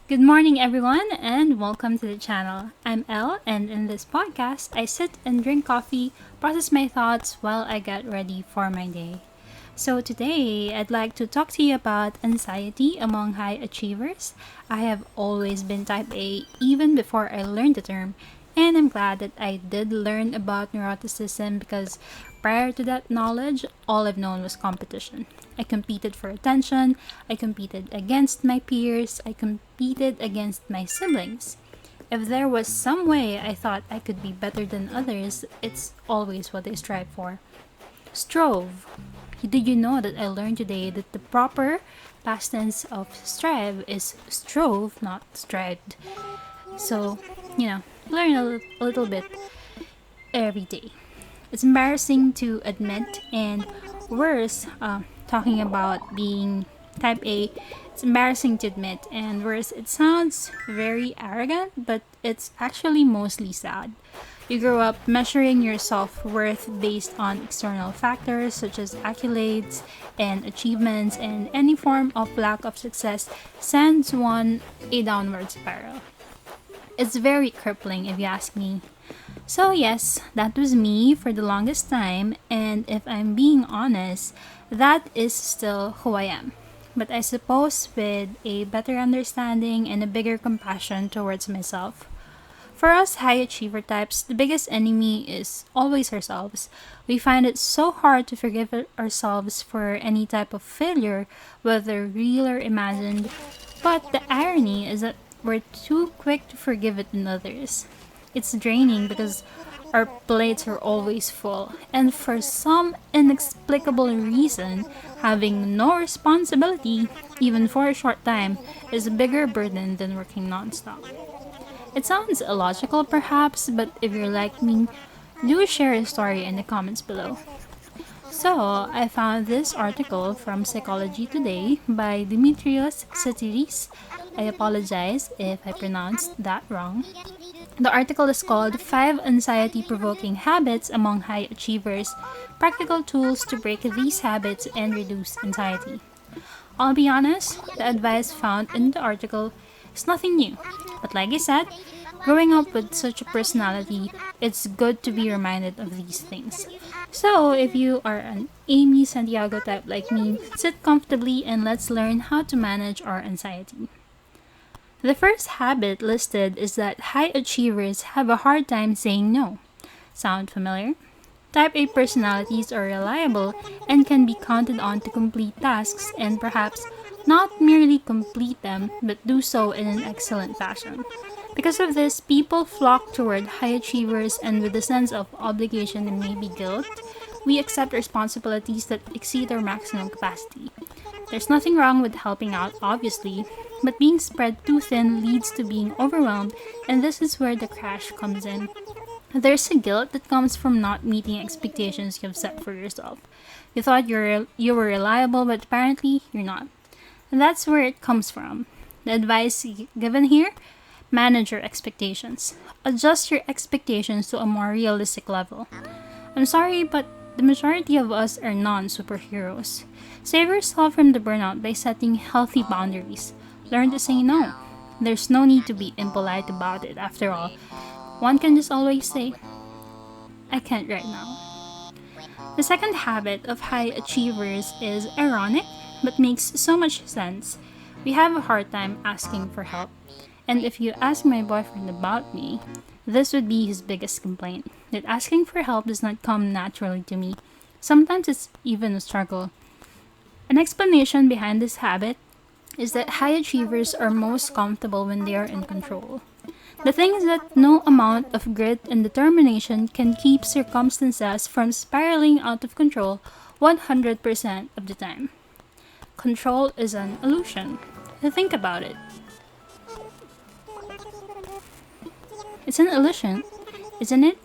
Good morning, everyone, and welcome to the channel. I'm Elle, and in this podcast, I sit and drink coffee, process my thoughts while I get ready for my day. So, today, I'd like to talk to you about anxiety among high achievers. I have always been type A even before I learned the term, and I'm glad that I did learn about neuroticism because prior to that knowledge, all I've known was competition. I competed for attention, I competed against my peers, I competed against my siblings. If there was some way I thought I could be better than others, it's always what I strive for. Strove. Did you know that I learned today that the proper past tense of strive is strove, not strived? So, you know, learn a little bit every day. It's embarrassing to admit, and worse, talking about being type A, it's embarrassing to admit, and worse, it sounds very arrogant, but it's actually mostly sad. You grow up measuring your self worth based on external factors such as accolades and achievements, and any form of lack of success sends one a downward spiral. It's very crippling if you ask me. So, yes, that was me for the longest time, and if I'm being honest, that is still who I am. But I suppose with a better understanding and a bigger compassion towards myself. For us high achiever types, the biggest enemy is always ourselves. We find it so hard to forgive ourselves for any type of failure, whether real or imagined. But the irony is that we're too quick to forgive it in others. It's draining because our plates are always full, and for some inexplicable reason, having no responsibility, even for a short time, is a bigger burden than working nonstop. It sounds illogical perhaps, but if you're like me, do share a story in the comments below. So, I found this article from Psychology Today by Dimitrios Satiris. I apologize if I pronounced that wrong. The article is called 5 Anxiety Provoking Habits Among High Achievers, Practical Tools to Break These Habits and Reduce Anxiety. I'll be honest, the advice found in the article is nothing new. But like I said, growing up with such a personality, it's good to be reminded of these things. So, if you are an Amy Santiago type like me, sit comfortably and let's learn how to manage our anxiety. The first habit listed is that high achievers have a hard time saying no. Sound familiar? Type A personalities are reliable and can be counted on to complete tasks and perhaps not merely complete them, but do so in an excellent fashion. Because of this, people flock toward high achievers, and with a sense of obligation and maybe guilt, we accept responsibilities that exceed our maximum capacity. There's nothing wrong with helping out, obviously, but being spread too thin leads to being overwhelmed, and this is where the crash comes in. There's a guilt that comes from not meeting expectations you've set for yourself. You thought you were reliable, but apparently you're not. And that's where it comes from. The advice given here: manage your expectations. Adjust your expectations to a more realistic level. I'm sorry, but the majority of us are non superheroes. Save yourself from the burnout by setting healthy boundaries. Learn to say no. There's no need to be impolite about it, after all. One can just always say, I can't right now. The second habit of high achievers is ironic, but makes so much sense. We have a hard time asking for help. And if you ask my boyfriend about me, this would be his biggest complaint, that asking for help does not come naturally to me. Sometimes it's even a struggle. An explanation behind this habit is that high achievers are most comfortable when they are in control. The thing is that no amount of grit and determination can keep circumstances from spiraling out of control 100% of the time. Control is an illusion. Think about it. It's an illusion, isn't it?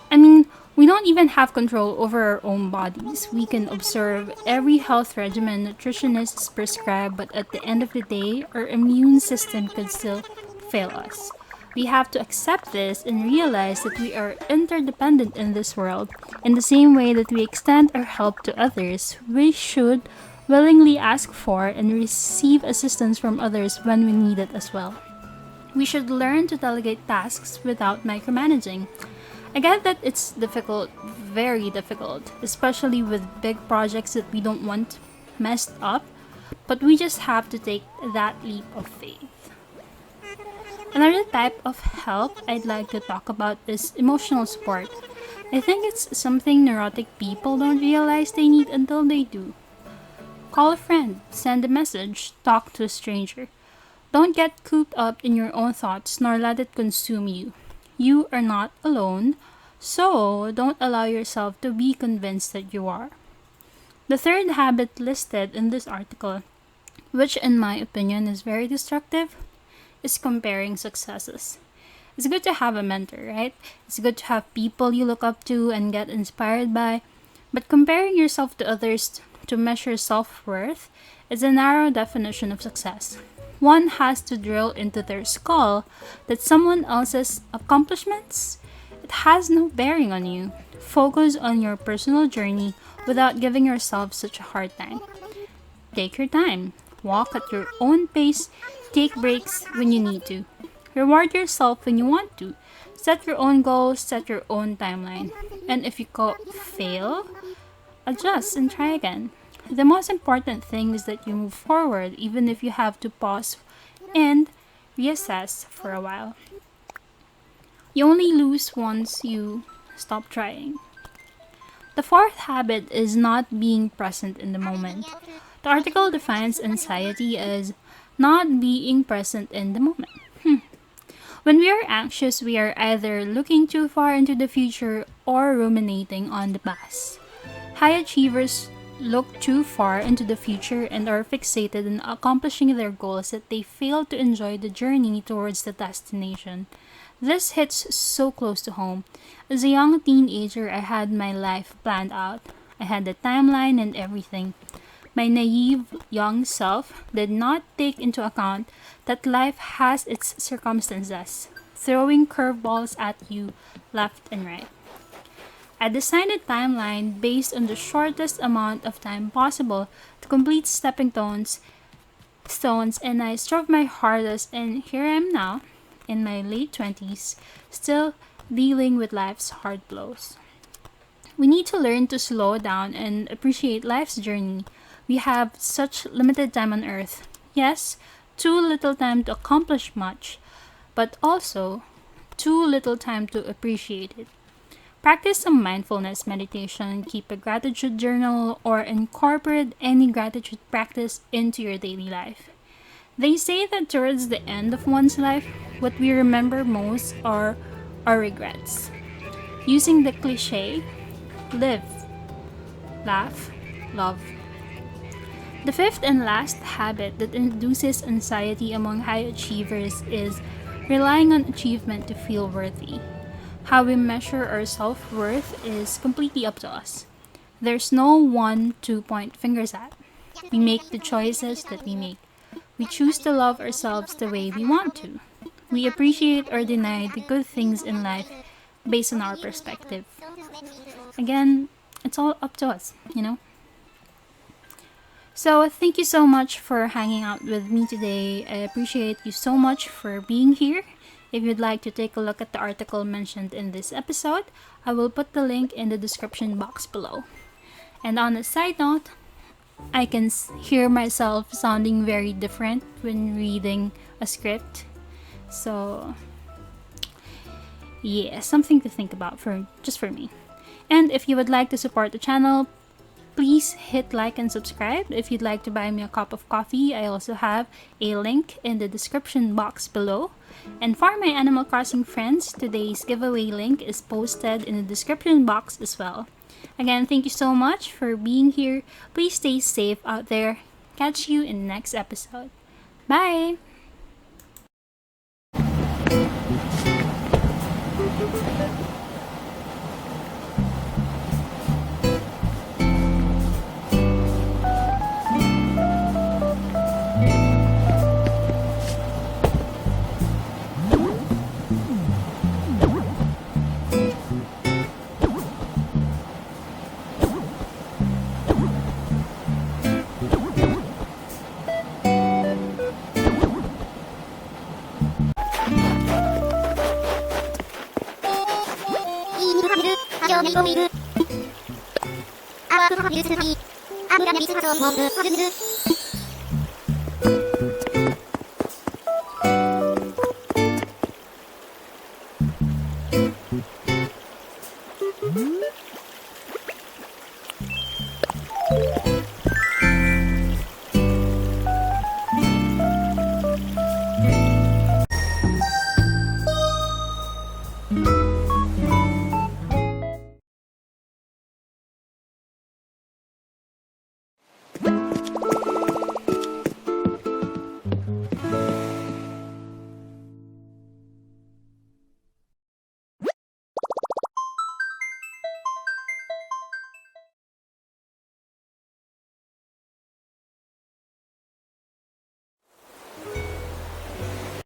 I mean, we don't even have control over our own bodies. We can observe every health regimen nutritionists prescribe, but at the end of the day, our immune system could still fail us. We have to accept this and realize that we are interdependent in this world. In the same way that we extend our help to others, we should willingly ask for and receive assistance from others when we need it as well. We should learn to delegate tasks without micromanaging. I get that it's difficult, very difficult, especially with big projects that we don't want messed up, but we just have to take that leap of faith. Another type of help I'd like to talk about is emotional support. I think it's something neurotic people don't realize they need until they do. Call a friend, send a message, talk to a stranger. Don't get cooped up in your own thoughts nor let it consume you. You are not alone, so don't allow yourself to be convinced that you are. The third habit listed in this article, which in my opinion is very destructive, is comparing successes. It's good to have a mentor, right? It's good to have people you look up to and get inspired by, but comparing yourself to others to measure self-worth is a narrow definition of success. One has to drill into their skull that someone else's accomplishments, it has no bearing on you. Focus on your personal journey without giving yourself such a hard time. Take your time. Walk at your own pace. Take breaks when you need to. Reward yourself when you want to. Set your own goals, set your own timeline. And if you fail, adjust and try again. The most important thing is that you move forward even if you have to pause and reassess for a while. You only lose once you stop trying. The fourth habit is not being present in the moment. The article defines anxiety as not being present in the moment. When we are anxious, we are either looking too far into the future or ruminating on the past. High achievers look too far into the future and are fixated on accomplishing their goals that they fail to enjoy the journey towards the destination. This hits so close to home. As a young teenager, I had my life planned out. I had the timeline and everything. My naive young self did not take into account that life has its circumstances, throwing curveballs at you left and right. I designed a timeline based on the shortest amount of time possible to complete stones, and I strove my hardest, and here I am now, in my late 20s, still dealing with life's hard blows. We need to learn to slow down and appreciate life's journey. We have such limited time on earth. Yes, too little time to accomplish much, but also too little time to appreciate it. Practice some mindfulness meditation, keep a gratitude journal, or incorporate any gratitude practice into your daily life. They say that towards the end of one's life, what we remember most are our regrets. Using the cliche, live, laugh, love. The fifth and last habit that induces anxiety among high achievers is relying on achievement to feel worthy. How we measure our self-worth is completely up to us. There's no one to point fingers at. We make the choices that we make. We choose to love ourselves the way we want to. We appreciate or deny the good things in life based on our perspective. Again, it's all up to us. So thank you so much for hanging out with me today. I appreciate you so much for being here. If you'd like to take a look at the article mentioned in this episode, I will put the link in the description box below. And on a side note, I can hear myself sounding very different when reading a script. So, yeah, something to think about just for me. And if you would like to support the channel, please hit like and subscribe. If you'd like to buy me a cup of coffee, I also have a link in the description box below. And for my Animal Crossing friends, today's giveaway link is posted in the description box as well. Again, thank you so much for being here. Please stay safe out there. Catch you in the next episode. Bye! をめいている。あわくはゆずはみ。あぶらなびつはそうもんぶはゆず。